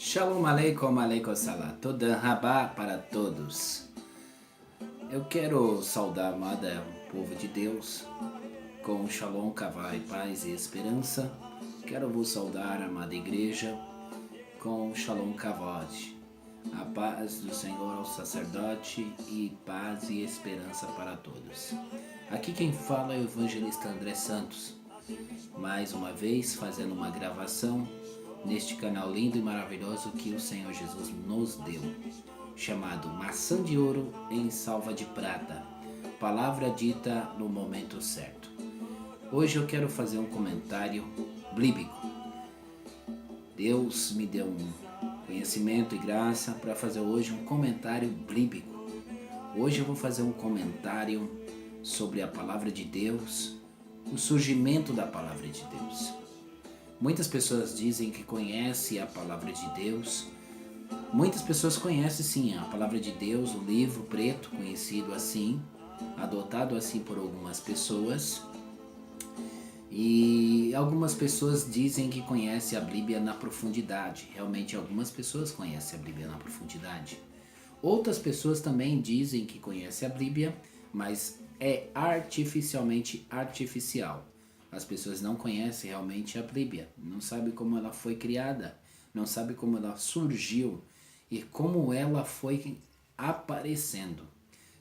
Shalom aleikum, aleikum salam. Toda rabá para todos. Eu quero saudar, amada povo de Deus, com shalom, kavai, paz e esperança. Quero vos saudar, amada igreja, com shalom, kavod. A paz do Senhor ao sacerdote e paz e esperança para todos. Aqui quem fala é o evangelista André Santos. Mais uma vez fazendo uma gravação neste canal lindo e maravilhoso que o Senhor Jesus nos deu, chamado Maçã de Ouro em Salva de Prata, palavra dita no momento certo. Hoje eu quero fazer um comentário bíblico. Deus me deu um conhecimento e graça para fazer hoje um comentário bíblico. Hoje eu vou fazer um comentário sobre a palavra de Deus, o surgimento da palavra de Deus. Muitas pessoas dizem que conhecem a palavra de Deus. Muitas pessoas conhecem sim a palavra de Deus, o livro preto, conhecido assim, adotado assim por algumas pessoas. E algumas pessoas dizem que conhecem a Bíblia na profundidade. Realmente algumas pessoas conhecem a Bíblia na profundidade. Outras pessoas também dizem que conhecem a Bíblia, mas é artificialmente artificial. As pessoas não conhecem realmente a Bíblia, não sabem como ela foi criada, não sabem como ela surgiu e como ela foi aparecendo.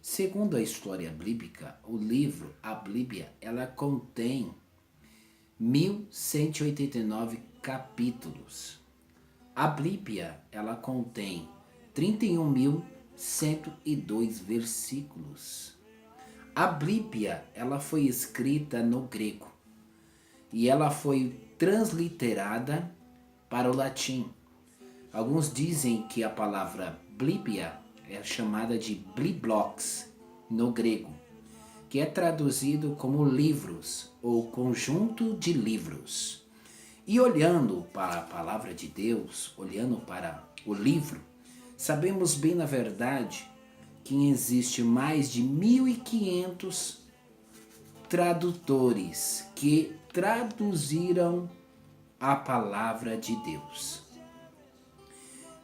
Segundo a história bíblica, o livro, a Bíblia, ela contém 1189 capítulos. A Bíblia, ela contém 31.102 versículos. A Bíblia, ela foi escrita no grego. E ela foi transliterada para o latim. Alguns dizem que a palavra Bíblia é chamada de Biblos no grego, que é traduzido como livros ou conjunto de livros. E olhando para a palavra de Deus, olhando para o livro, sabemos bem na verdade que existe mais de 1.500 tradutores que traduziram a palavra de Deus.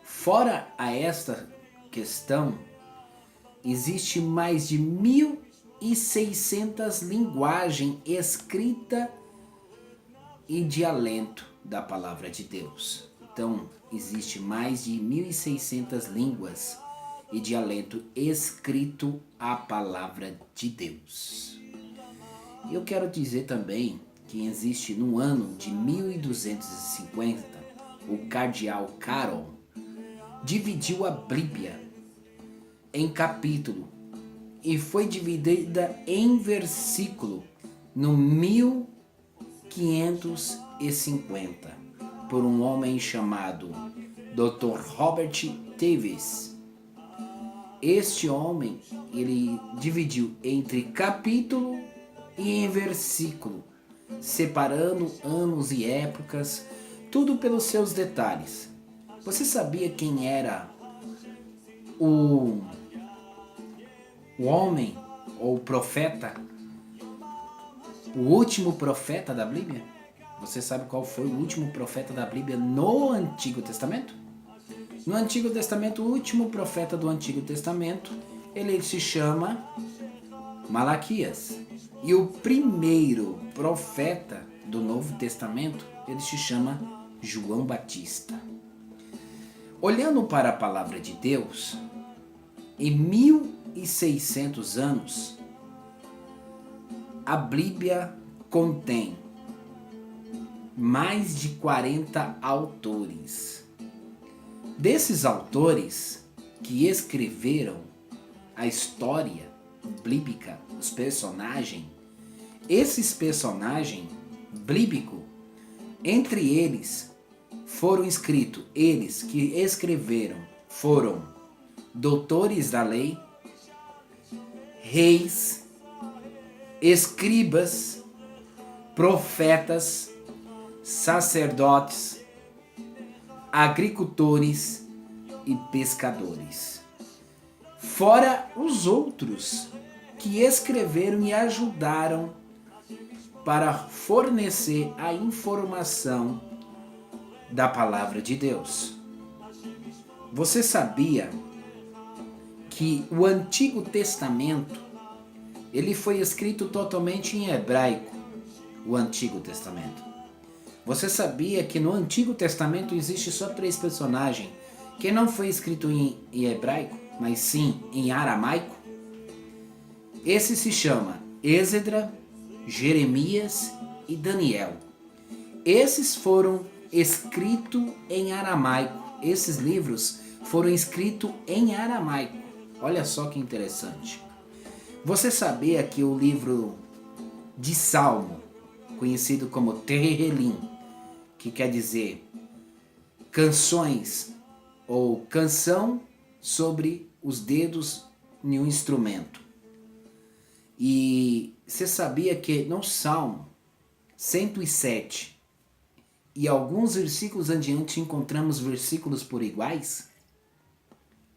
Fora a esta questão, existe mais de 1.600 linguagens escrita e dialeto da palavra de Deus. Então, existe mais de 1.600 línguas e dialeto escrito a palavra de Deus. Eu quero dizer também que existe no ano de 1250, o cardeal Carol dividiu a Bíblia em capítulo e foi dividida em versículo no 1550 por um homem chamado Dr. Robert Davis. Este homem, ele dividiu entre capítulo e em versículo, separando anos e épocas, tudo pelos seus detalhes. Você sabia quem era o homem ou profeta, o último profeta da Bíblia? Você sabe qual foi o último profeta da Bíblia no Antigo Testamento? No Antigo Testamento, o último profeta do Antigo Testamento, ele se chama Malaquias. E o primeiro profeta do Novo Testamento, ele se chama João Batista. Olhando para a palavra de Deus, em 1.600 anos, a Bíblia contém mais de 40 autores. Desses autores que escreveram a história bíblica, os personagens, esses personagens bíblicos, entre eles foram escritos, eles que escreveram foram doutores da lei, reis, escribas, profetas, sacerdotes, agricultores e pescadores. Fora os outros que escreveram e ajudaram para fornecer a informação da palavra de Deus. Você sabia que o Antigo Testamento, ele foi escrito totalmente em hebraico, o Antigo Testamento. Você sabia que no Antigo Testamento existe só 3 personagens que não foi escrito em hebraico, mas sim em aramaico? Esse se chama Êxodo, Jeremias e Daniel. Esses foram escritos em aramaico. Esses livros foram escritos em aramaico. Olha só que interessante. Você sabia que o livro de Salmo, conhecido como Tehillim, que quer dizer canções ou canção sobre os dedos de um instrumento. E você sabia que no Salmo 107 e alguns versículos adiante encontramos versículos por iguais?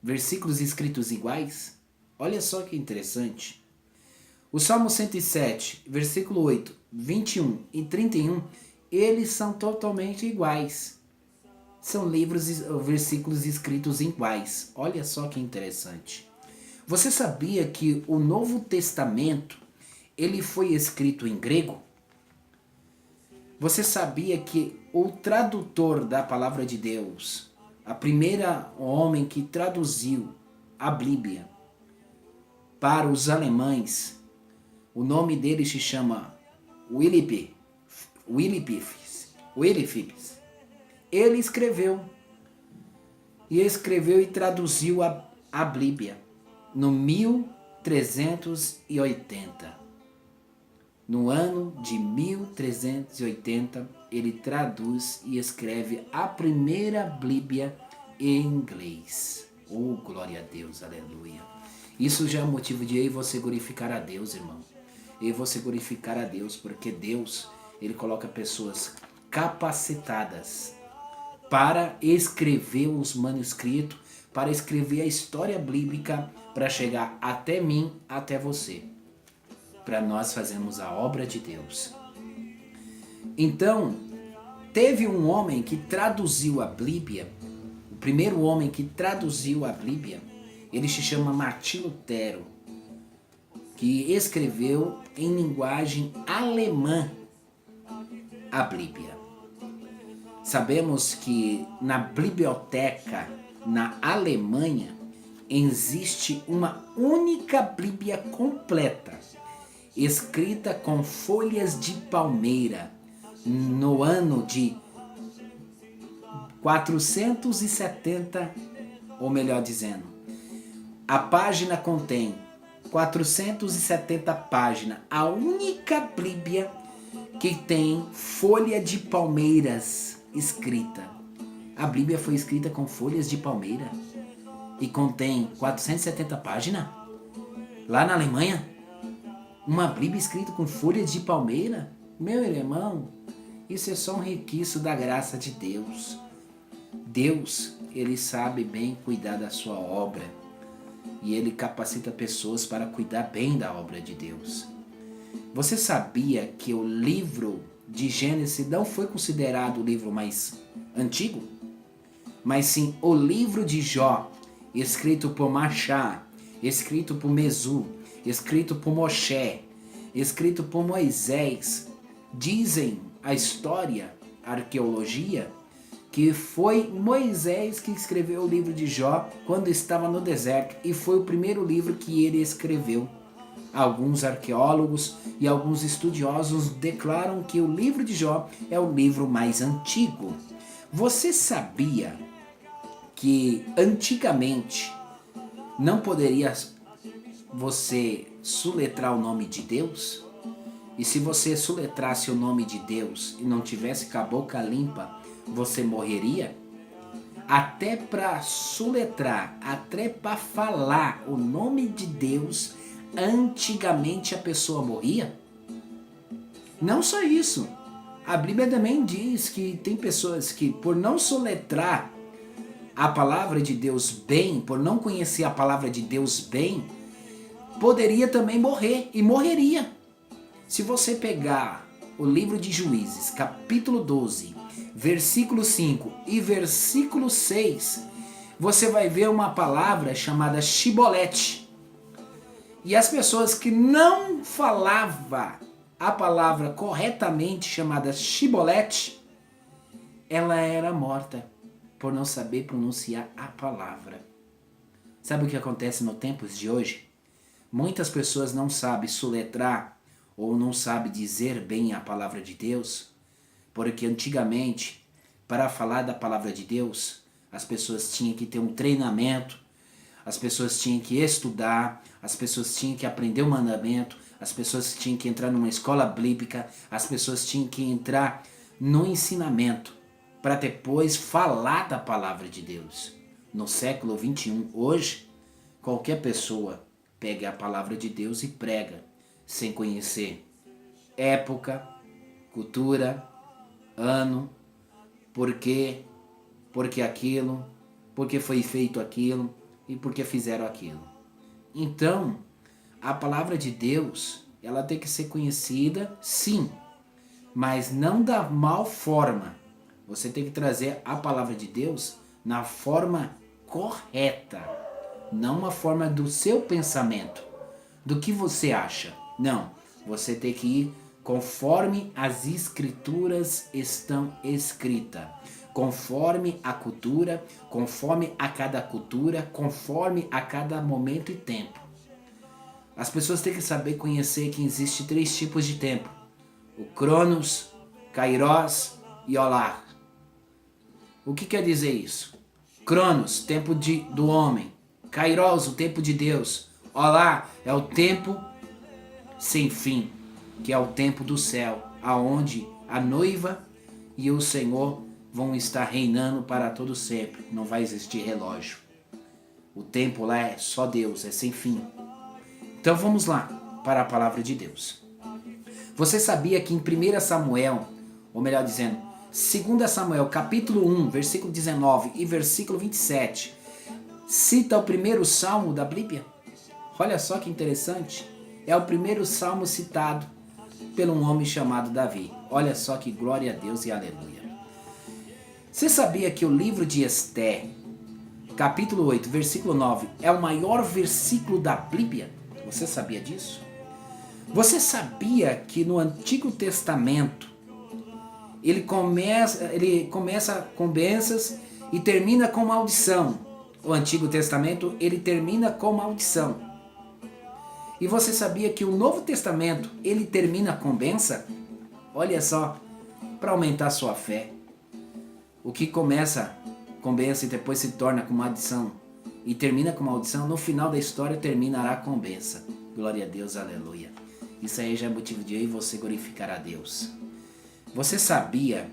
Versículos escritos iguais? Olha só que interessante. O Salmo 107, versículo 8, 21 e 31, eles são totalmente iguais. São versículos escritos iguais. Olha só que interessante. Você sabia que o Novo Testamento, ele foi escrito em grego? Você sabia que o tradutor da palavra de Deus, a primeira homem que traduziu a Bíblia para os alemães, o nome dele se chama Willy Phipps. Ele escreveu e traduziu a Bíblia no 1380. No ano de 1380, ele traduz e escreve a primeira Bíblia em inglês. Oh, glória a Deus, aleluia. Isso já é motivo de eu e você glorificar a Deus, irmão. Eu e você glorificar a Deus, porque Deus, ele coloca pessoas capacitadas para escrever os manuscritos, para escrever a história bíblica, para chegar até mim, até você, para nós fazermos a obra de Deus. Então, teve um homem que traduziu a Bíblia, o primeiro homem que traduziu a Bíblia, ele se chama Martim Lutero, que escreveu em linguagem alemã a Bíblia. Sabemos que na biblioteca na Alemanha existe uma única Bíblia completa, escrita com folhas de palmeira, no ano de 470, ou melhor dizendo, a página contém 470 páginas, a única Bíblia que tem folha de palmeiras escrita. A Bíblia foi escrita com folhas de palmeira e contém 470 páginas. Lá na Alemanha, uma Bíblia escrita com folhas de palmeira? Meu irmão, isso é só um requisito da graça de Deus. Deus, ele sabe bem cuidar da sua obra e ele capacita pessoas para cuidar bem da obra de Deus. Você sabia que o livro de Gênesis não foi considerado o livro mais antigo? Mas sim o livro de Jó, escrito por Machá, escrito por Mesu, escrito por Moshe, escrito por Moisés. Dizem a história, a arqueologia, que foi Moisés que escreveu o livro de Jó quando estava no deserto e foi o primeiro livro que ele escreveu. Alguns arqueólogos e alguns estudiosos declaram que o livro de Jó é o livro mais antigo. Você sabia que antigamente não poderia você soletrar o nome de Deus? E se você soletrasse o nome de Deus e não tivesse com a boca limpa, você morreria? Até para soletrar, até para falar o nome de Deus, antigamente a pessoa morria? Não só isso, a Bíblia também diz que tem pessoas que por não soletrar a palavra de Deus bem, por não conhecer a palavra de Deus bem, poderia também morrer e morreria. Se você pegar o livro de Juízes, capítulo 12, versículo 5 e versículo 6, você vai ver uma palavra chamada shibolete. E as pessoas que não falavam a palavra corretamente chamada shibolete, ela era morta por não saber pronunciar a palavra. Sabe o que acontece nos tempos de hoje? Muitas pessoas não sabem soletrar ou não sabem dizer bem a palavra de Deus, porque antigamente, para falar da palavra de Deus, as pessoas tinham que ter um treinamento, as pessoas tinham que estudar, as pessoas tinham que aprender o mandamento, as pessoas tinham que entrar numa escola bíblica, as pessoas tinham que entrar no ensinamento para depois falar da palavra de Deus. No século 21, hoje, qualquer pessoa pega a palavra de Deus e prega, sem conhecer época, cultura, ano, porquê, porque aquilo, porque foi feito aquilo e porque fizeram aquilo. Então, a palavra de Deus, ela tem que ser conhecida, sim, mas não da mal forma. Você tem que trazer a palavra de Deus na forma correta, não uma forma do seu pensamento, do que você acha. Não, você tem que ir conforme as escrituras estão escritas, conforme a cultura, conforme a cada cultura, conforme a cada momento e tempo. As pessoas têm que saber conhecer que existe 3 tipos de tempo: o Cronos, Kairos e Olar. O que quer dizer isso? Cronos, tempo do homem. Kairos, o tempo de Deus. Olar é o tempo sem fim, que é o tempo do céu, aonde a noiva e o Senhor vão estar reinando para todo sempre. Não vai existir relógio. O tempo lá é só Deus, é sem fim. Então vamos lá para a palavra de Deus. Você sabia que em 1 Samuel, ou melhor dizendo, 2 Samuel, capítulo 1, versículo 19 e versículo 27, cita o primeiro salmo da Bíblia? Olha só que interessante. É o primeiro salmo citado por um homem chamado Davi. Olha só que glória a Deus e aleluia. Você sabia que o livro de Esté, capítulo 8, versículo 9, é o maior versículo da Bíblia? Você sabia disso? Você sabia que no Antigo Testamento ele começa com bênçãos e termina com maldição? O Antigo Testamento ele termina com maldição. E você sabia que o Novo Testamento ele termina com bênção? Olha só, para aumentar a sua fé. O que começa com bênção e depois se torna com maldição e termina com maldição, no final da história terminará com bênção. Glória a Deus, aleluia. Isso aí já é motivo de eu e você glorificar a Deus. Você sabia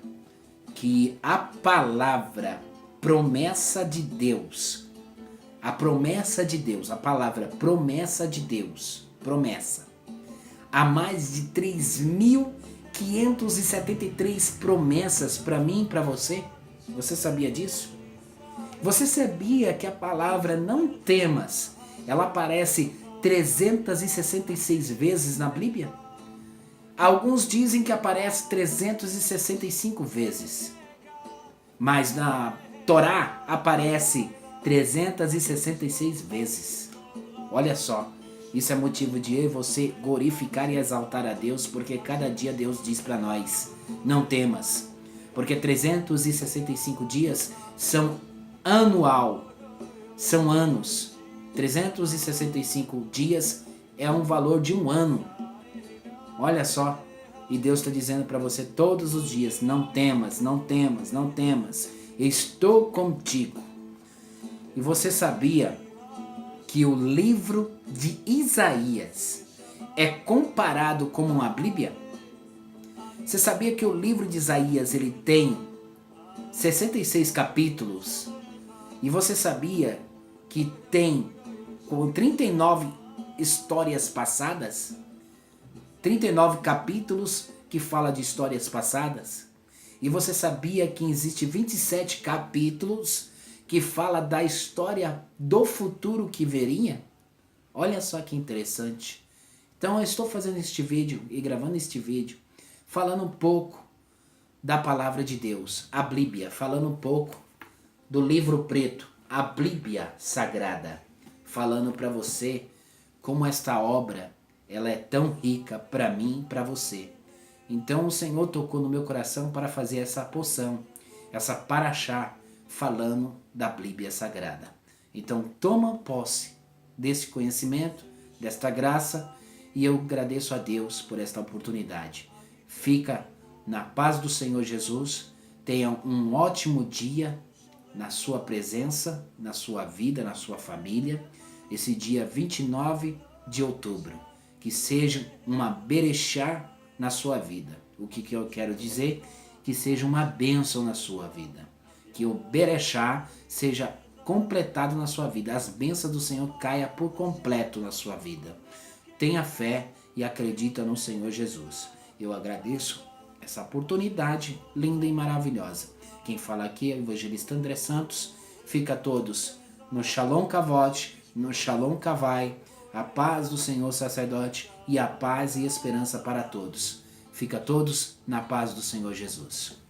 que a palavra promessa de Deus, a promessa de Deus, a palavra promessa de Deus, promessa, há mais de 3.573 promessas para mim e para você? Você sabia disso? Você sabia que a palavra não temas, ela aparece 366 vezes na Bíblia? Alguns dizem que aparece 365 vezes. Mas na Torá aparece 366 vezes. Olha só, isso é motivo de eu e você glorificar e exaltar a Deus, porque cada dia Deus diz para nós, não temas. Porque 365 dias são anual, são anos. 365 dias é um valor de um ano. Olha só, e Deus está dizendo para você todos os dias, não temas, não temas, não temas, estou contigo. E você sabia que o livro de Isaías é comparado com uma Bíblia? Você sabia que o livro de Isaías ele tem 66 capítulos? E você sabia que tem com 39 histórias passadas? 39 capítulos que fala de histórias passadas? E você sabia que existe 27 capítulos que fala da história do futuro que viria? Olha só que interessante. Então eu estou fazendo este vídeo e gravando este vídeo falando um pouco da palavra de Deus, a Bíblia, falando um pouco do livro preto, a Bíblia Sagrada, falando para você como esta obra ela é tão rica para mim e para você. Então o Senhor tocou no meu coração para fazer essa porção, essa paraxá, falando da Bíblia Sagrada. Então toma posse desse conhecimento, desta graça, e eu agradeço a Deus por esta oportunidade. Fica na paz do Senhor Jesus, tenha um ótimo dia na sua presença, na sua vida, na sua família, esse dia 29 de outubro. Que seja uma berechá na sua vida. O que eu quero dizer? Que seja uma bênção na sua vida. Que o berechá seja completado na sua vida. As bênçãos do Senhor caia por completo na sua vida. Tenha fé e acredita no Senhor Jesus. Eu agradeço essa oportunidade linda e maravilhosa. Quem fala aqui é o evangelista André Santos. Fica todos no Shalom Kavod, no Shalom Kavai, a paz do Senhor sacerdote e a paz e esperança para todos. Fica todos na paz do Senhor Jesus.